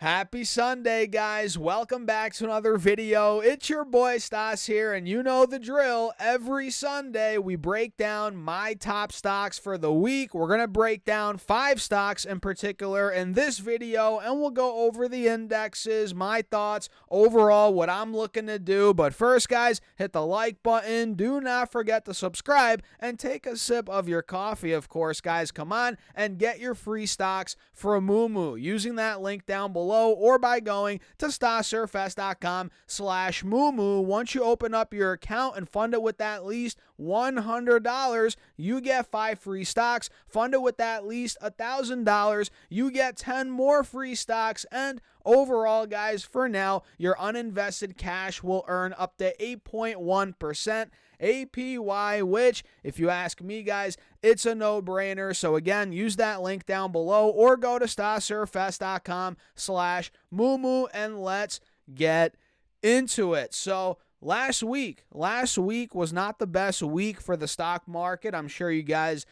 Happy Sunday, guys. Welcome back to another video. It's your boy Stas here, and you know the drill. Every Sunday, we break down my top stocks for the week. We're going to break down 5 stocks in particular in this video, and we'll go over the indexes, my thoughts, overall, what I'm looking to do. But first, guys, hit the like button. Do not forget to subscribe and take a sip of your coffee, of course, guys. Come on and get your free stocks for Moomoo using that link down below, or by going to stassurfest.com/Moomoo. Once you open up your account and fund it with at least $100, you get 5 free stocks. Fund it with at least $1,000, you get 10 more free stocks. And overall, guys, for now, your uninvested cash will earn up to 8.1% APY, which, if you ask me, guys, it's a no-brainer. So again, use that link down below or go to stassurfest.com/Moomoo, and let's get into it. So last week was not the best week for the stock market. I'm sure you guys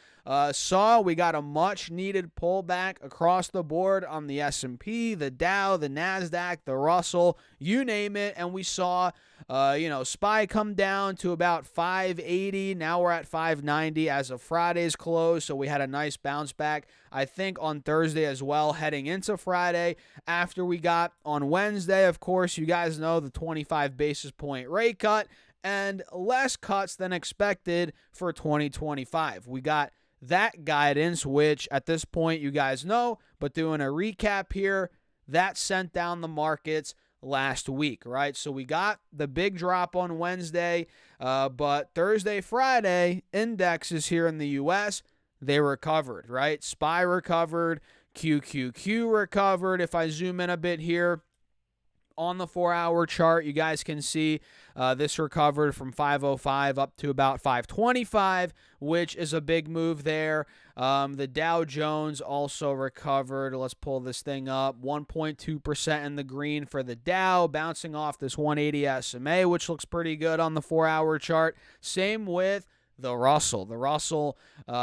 saw we got a much needed pullback across the board on the S&P, the Dow, the NASDAQ, the Russell, you name it. And we saw, SPY come down to about 580. Now we're at 590 as of Friday's close. So we had a nice bounce back, I think, on Thursday as well, heading into Friday. After we got on Wednesday, of course, you guys know the 25 basis point rate cut and less cuts than expected for 2025. We got that guidance, which at this point you guys know, but doing a recap here, that sent down the markets last week, right? So we got the big drop on Wednesday, but Thursday, Friday, indexes here in the U.S., they recovered, right? SPY recovered, QQQ recovered. If I zoom in a bit here, on the 4-hour chart, you guys can see this recovered from 505 up to about 525, which is a big move there. The Dow Jones also recovered. Let's pull this thing up. 1.2% in the green for the Dow, bouncing off this 180 SMA, which looks pretty good on the 4-hour chart. Same with the Russell. The Russell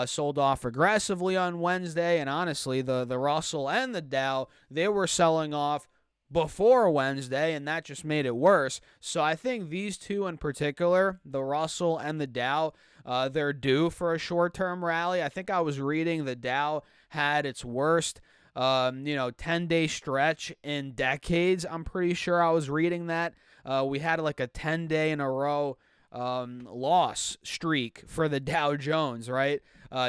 sold off aggressively on Wednesday, and honestly, the Russell and the Dow, they were selling off before Wednesday, and that just made it worse. So I think these two in particular, the Russell and the Dow, they're due for a short-term rally. I think I was reading the Dow had its worst 10-day stretch in decades. I'm pretty sure I was reading that. We had like a 10-day in a row loss streak for the Dow Jones, right?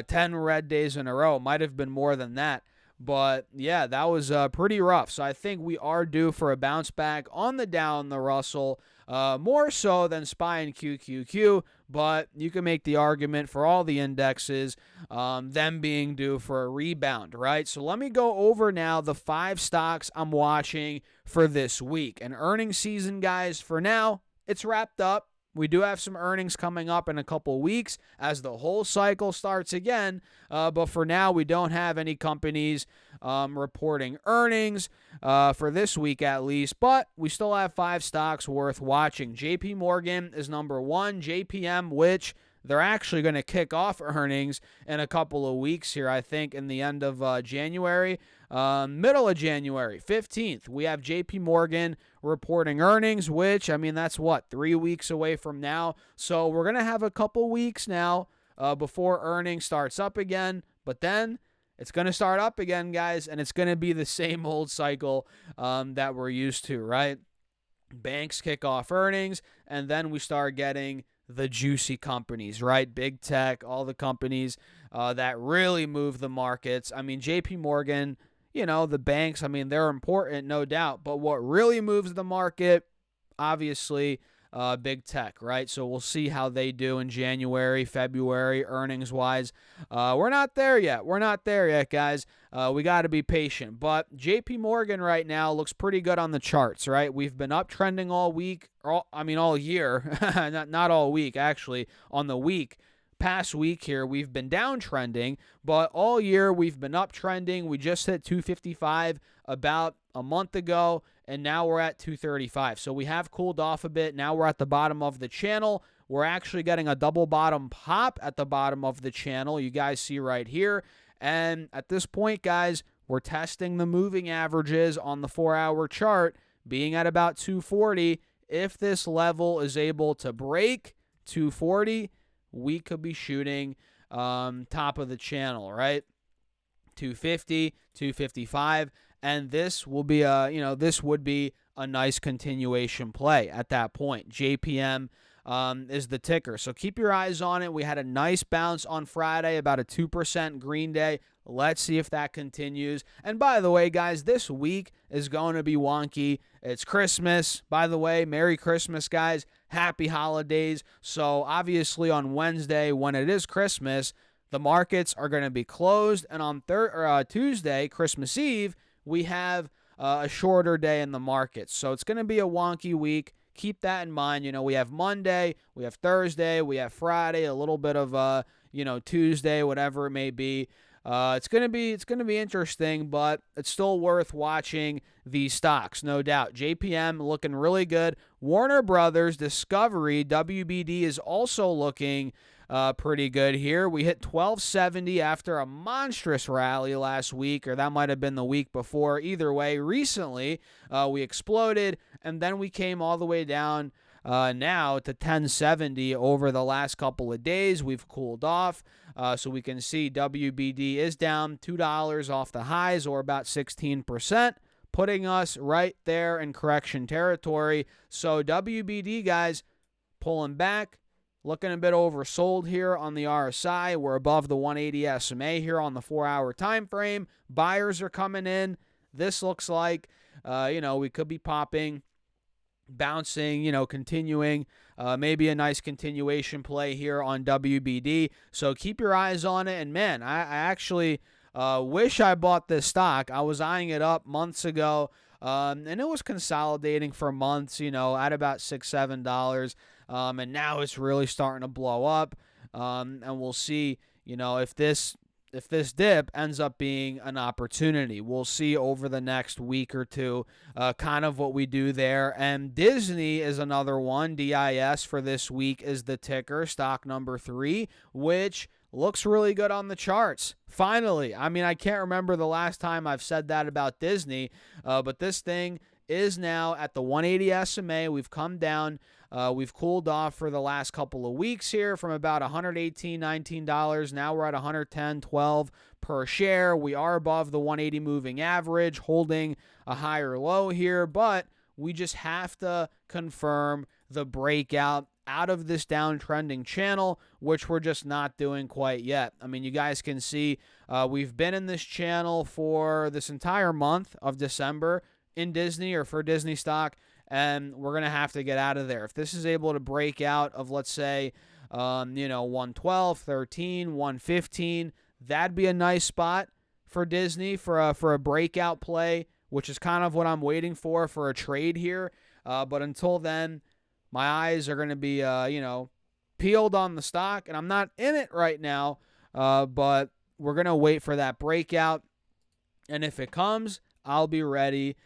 10 red days in a row. Might have been more than that. But, yeah, that was pretty rough. So I think we are due for a bounce back on the Dow and the Russell, more so than SPY and QQQ. But you can make the argument for all the indexes, them being due for a rebound, right? So let me go over now the 5 stocks I'm watching for this week. And earnings season, guys, for now, it's wrapped up. We do have some earnings coming up in a couple weeks as the whole cycle starts again. But for now, we don't have any companies reporting earnings for this week at least. But we still have 5 stocks worth watching. JP Morgan is number 1. JPM, which they're actually going to kick off earnings in a couple of weeks here, I think, in the end of January. Middle of January, 15th, we have JP Morgan reporting earnings, which, I mean, that's 3 weeks away from now. So we're going to have a couple weeks now before earnings starts up again. But then it's going to start up again, guys, and it's going to be the same old cycle that we're used to, right? Banks kick off earnings, and then we start getting the juicy companies, right? Big tech, all the companies that really move the markets. I mean, JP Morgan, the banks, I mean, they're important, no doubt. But what really moves the market, obviously, big tech, right? So we'll see how they do in January, February, earnings-wise. We're not there yet. We're not there yet, guys. We got to be patient. But JP Morgan right now looks pretty good on the charts, right? We've been uptrending all week, all year. not all week, actually. On the past week here, we've been downtrending, but all year we've been uptrending. We just hit 255 about a month ago, and now we're at 235. So we have cooled off a bit. Now we're at the bottom of the channel. We're actually getting a double bottom pop at the bottom of the channel. You guys see right here. And at this point, guys, we're testing the moving averages on the 4-hour chart being at about 240. If this level is able to break 240, we could be shooting top of the channel, right? 250, 255, and this will be this would be a nice continuation play at that point. JPM is the ticker, so keep your eyes on it. We had a nice bounce on Friday, about a 2% green day. Let's see if that continues. And by the way, guys, this week is going to be wonky. It's Christmas. By the way, Merry Christmas, guys. Happy holidays. So obviously on Wednesday, when it is Christmas, the markets are going to be closed. And on Tuesday, Christmas Eve, we have a shorter day in the markets. So it's going to be a wonky week. Keep that in mind. We have Monday, we have Thursday, we have Friday, a little bit of Tuesday, whatever it may be. It's gonna be interesting, but it's still worth watching these stocks, no doubt. JPM looking really good. Warner Brothers, Discovery, WBD is also looking pretty good here. We hit 1270 after a monstrous rally last week, or that might have been the week before. Either way, recently we exploded, and then we came all the way down now to 1070 over the last couple of days. We've cooled off, so we can see WBD is down $2 off the highs, or about 16%, putting us right there in correction territory. So WBD, guys, pulling back, looking a bit oversold here on the RSI. We're above the 180 SMA here on the 4-hour time frame. Buyers are coming in. This looks like we could be popping, bouncing, continuing, maybe a nice continuation play here on WBD. So keep your eyes on it. And man, I actually wish I bought this stock. I was eyeing it up months ago, and it was consolidating for months, at about $6-7. And now it's really starting to blow up. And we'll see, if this dip ends up being an opportunity. We'll see over the next week or two kind of what we do there. And Disney is another one. DIS for this week is the ticker, stock number 3, which looks really good on the charts. Finally. I mean, I can't remember the last time I've said that about Disney, but this thing is now at the 180 SMA. We've come down. We've cooled off for the last couple of weeks here from about $118, $19. Now we're at $110, $12 per share. We are above the 180 moving average, holding a higher low here, but we just have to confirm the breakout out of this downtrending channel, which we're just not doing quite yet. I mean, you guys can see we've been in this channel for this entire month of December in Disney, or for Disney stock, and we're going to have to get out of there. If this is able to break out of, let's say, 112, 13, 115, that'd be a nice spot for Disney for a breakout play, which is kind of what I'm waiting for a trade here. But until then, my eyes are going to be, peeled on the stock, and I'm not in it right now, but we're going to wait for that breakout, and if it comes, I'll be ready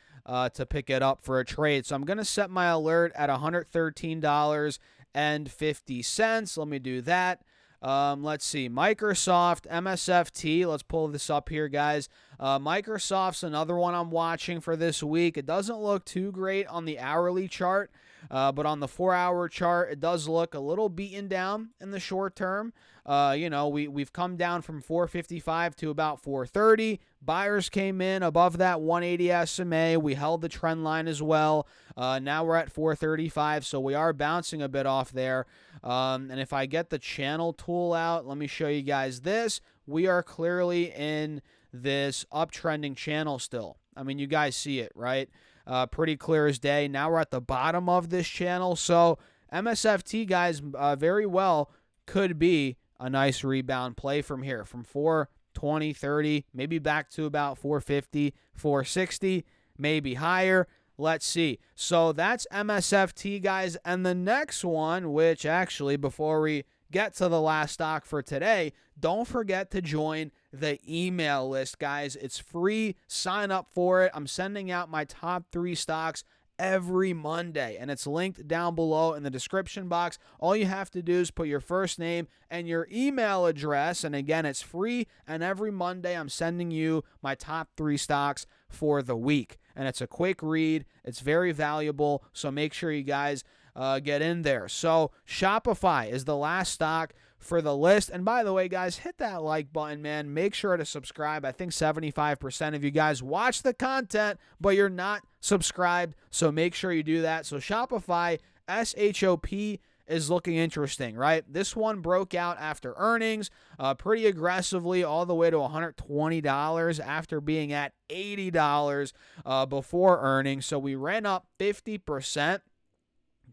to pick it up for a trade. So I'm going to set my alert at $113.50. Let me do that. Let's see. Microsoft, MSFT. Let's pull this up here, guys. Microsoft's another one I'm watching for this week. It doesn't look too great on the hourly chart, but on the 4-hour chart, it does look a little beaten down in the short term. We've come down from 455 to about 430. Buyers came in above that 180 SMA. We held the trend line as well. Now we're at 435, so we are bouncing a bit off there. And if I get the channel tool out, let me show you guys this. We are clearly in this uptrending channel still. I mean, you guys see it, right? Pretty clear as day. Now we're at the bottom of this channel. So MSFT, guys, very well could be a nice rebound play from here, from 420, 30, maybe back to about 450, 460, maybe higher. Let's see. So that's MSFT, guys. And the next one, which actually, before we get to the last stock for today, don't forget to join the email list, guys. It's free. Sign up for it. I'm sending out my top 3 stocks every Monday, and it's linked down below in the description box. All you have to do is put your first name and your email address, and again, it's free, and every Monday I'm sending you my top 3 stocks for the week, and it's a quick read. It's very valuable, so make sure you guys get in there. So Shopify is the last stock for the list. And by the way, guys, hit that like button, man. Make sure to subscribe. I think 75% of you guys watch the content, but you're not subscribed, so make sure you do that. So Shopify, SHOP, is looking interesting, right? This one broke out after earnings pretty aggressively, all the way to $120 after being at $80 before earnings. So we ran up 50%.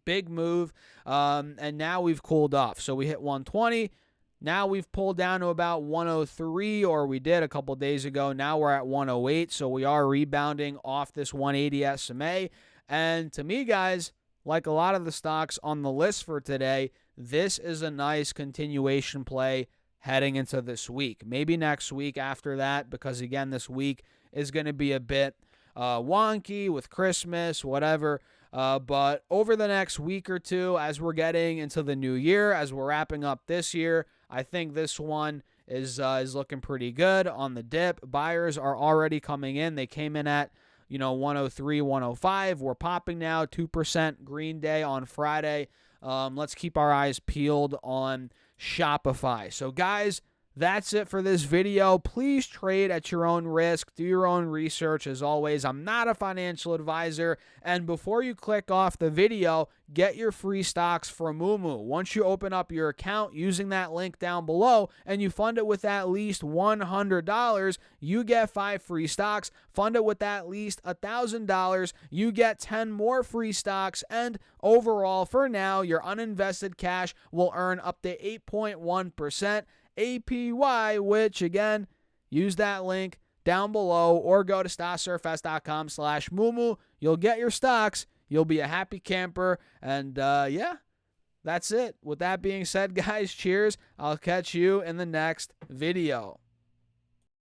Big move, and now we've cooled off. So we hit 120. Now we've pulled down to about 103, or we did a couple days ago. Now we're at 108, so we are rebounding off this 180 SMA. And to me, guys, like a lot of the stocks on the list for today, this is a nice continuation play heading into this week. Maybe next week after that, because, again, this week is going to be a bit wonky with Christmas, whatever. But over the next week or two, as we're getting into the new year, as we're wrapping up this year, I think this one is looking pretty good on the dip. Buyers are already coming in. They came in at 103, 105. We're popping now, 2% Green Day on Friday. Let's keep our eyes peeled on Shopify. So, guys, that's it for this video. Please trade at your own risk. Do your own research. As always, I'm not a financial advisor. And before you click off the video, get your free stocks from Moomoo. Once you open up your account using that link down below and you fund it with at least $100, you get 5 free stocks. Fund it with at least $1,000, you get 10 more free stocks. And overall, for now, your uninvested cash will earn up to 8.1%. APY, which, again, use that link down below or go to stocksurfs.com/Moomoo. You'll get your stocks. You'll be a happy camper. And, yeah, that's it. With that being said, guys, cheers. I'll catch you in the next video.